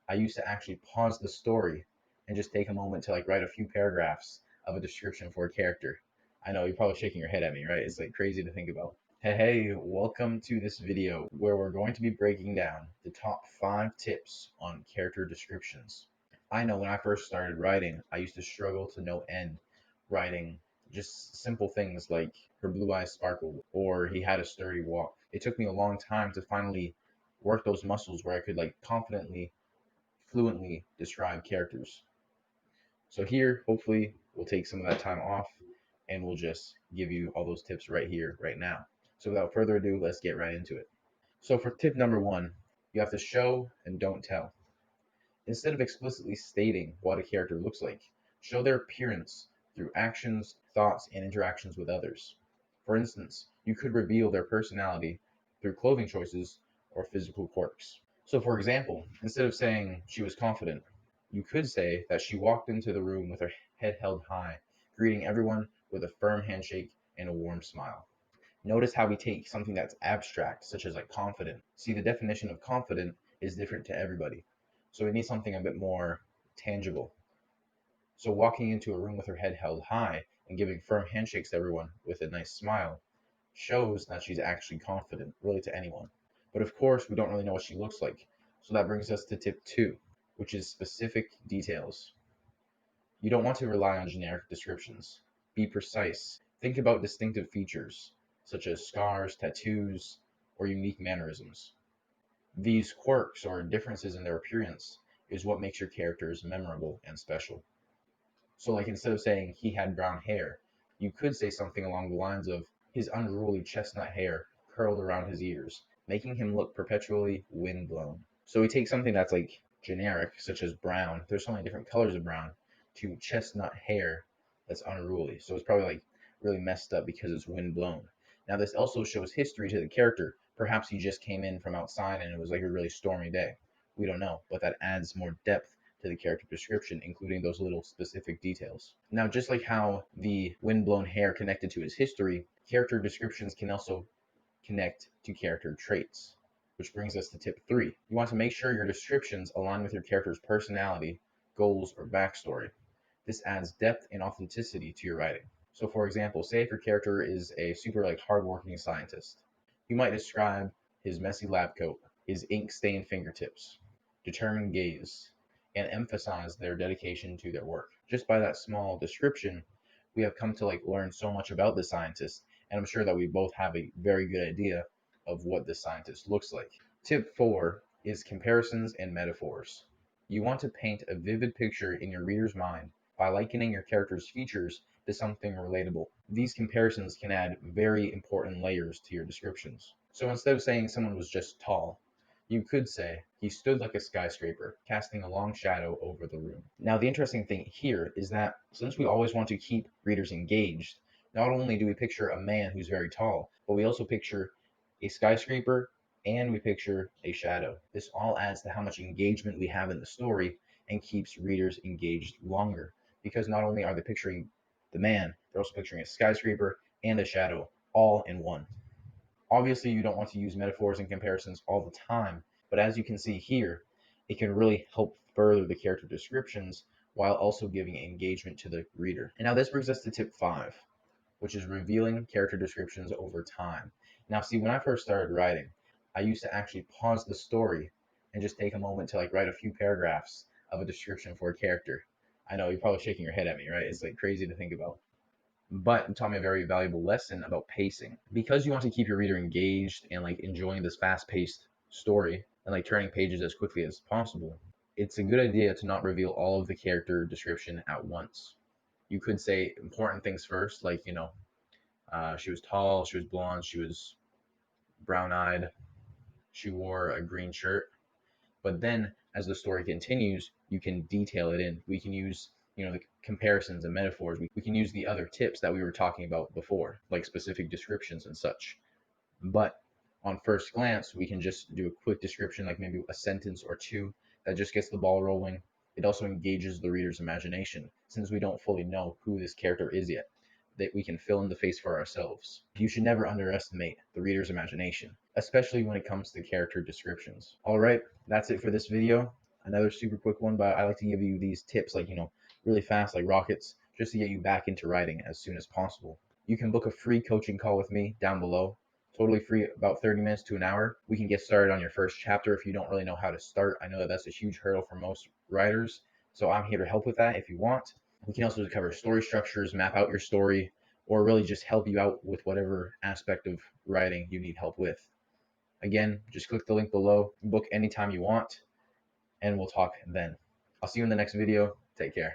I used to actually pause the story and just take a moment to like write a few paragraphs of a description for a character. I know you're probably shaking your head at me, right? It's like crazy to think about. Hey, welcome to this video where we're going to be breaking down the top 5 tips on character descriptions. I know when I first started writing, I used to struggle to no end writing just simple things like her blue eyes sparkled or he had a sturdy walk. It took me a long time to finally work those muscles where I could like confidently, fluently describe characters. So here, hopefully, we'll take some of that time off and we'll just give you all those tips right here, right now. So without further ado, let's get right into it. So for tip number 1, you have to show and don't tell. Instead of explicitly stating what a character looks like, show their appearance through actions, thoughts, and interactions with others. For instance, you could reveal their personality through clothing choices or physical quirks. So, for example, instead of saying she was confident, you could say that she walked into the room with her head held high, greeting everyone with a firm handshake and a warm smile. Notice how we take something that's abstract, such as like confident. See, the definition of confident is different to everybody. So we need something a bit more tangible. So walking into a room with her head held high and giving firm handshakes to everyone with a nice smile shows that she's actually confident, really to anyone. But of course, we don't really know what she looks like. So that brings us to tip 2, which is specific details. You don't want to rely on generic descriptions. Be precise. Think about distinctive features, such as scars, tattoos, or unique mannerisms. These quirks or differences in their appearance is what makes your characters memorable and special. So, like instead of saying he had brown hair, you could say something along the lines of his unruly chestnut hair curled around his ears, making him look perpetually windblown. So we take something that's like generic, such as brown. There's so many different colors of brown, to chestnut hair that's unruly. So it's probably like really messed up because it's windblown. Now this also shows history to the character. Perhaps he just came in from outside and it was like a really stormy day. We don't know, but that adds more depth to the character description, including those little specific details. Now, just like how the windblown hair connected to his history, character descriptions can also connect to character traits. Which brings us to tip 3. You want to make sure your descriptions align with your character's personality, goals, or backstory. This adds depth and authenticity to your writing. So, for example, say if your character is a super like hardworking scientist, you might describe his messy lab coat, his ink-stained fingertips, determined gaze, and emphasize their dedication to their work. Just by that small description, we have come to like learn so much about the scientist, and I'm sure that we both have a very good idea of what the scientist looks like. Tip 4 is comparisons and metaphors. You want to paint a vivid picture in your reader's mind by likening your character's features to something relatable. These comparisons can add very important layers to your descriptions. So instead of saying someone was just tall, you could say he stood like a skyscraper, casting a long shadow over the room. Now, the interesting thing here is that since we always want to keep readers engaged, not only do we picture a man who's very tall, but we also picture a skyscraper and we picture a shadow. This all adds to how much engagement we have in the story and keeps readers engaged longer because not only are they picturing the man, they're also picturing a skyscraper and a shadow all in one. Obviously, you don't want to use metaphors and comparisons all the time, but as you can see here, it can really help further the character descriptions while also giving engagement to the reader. And now this brings us to tip 5, which is revealing character descriptions over time. Now, see, when I first started writing, I used to actually pause the story and just take a moment to like write a few paragraphs of a description for a character. I know you're probably shaking your head at me, right? It's like crazy to think about. But it taught me a very valuable lesson about pacing. Because you want to keep your reader engaged and like enjoying this fast-paced story and like turning pages as quickly as possible, it's a good idea to not reveal all of the character description at once. You could say important things first, like, she was tall, she was blonde, she was brown eyed, she wore a green shirt. But then as the story continues, you can detail it in. We can use, the comparisons and metaphors. We can use the other tips that we were talking about before, like specific descriptions and such. But on first glance, we can just do a quick description, like maybe a sentence or two that just gets the ball rolling. It also engages the reader's imagination since we don't fully know who this character is yet, that we can fill in the face for ourselves. You should never underestimate the reader's imagination, especially when it comes to character descriptions. All right, that's it for this video. another super quick one, but I like to give you these tips, like, really fast, like rockets, just to get you back into writing as soon as possible. You can book a free coaching call with me down below. Totally free, about 30 minutes to an hour. We can get started on your first chapter if you don't really know how to start. I know that that's a huge hurdle for most writers, so I'm here to help with that if you want. We can also cover story structures, map out your story, or really just help you out with whatever aspect of writing you need help with. Again, just click the link below, book anytime you want, and we'll talk then. I'll see you in the next video. Take care.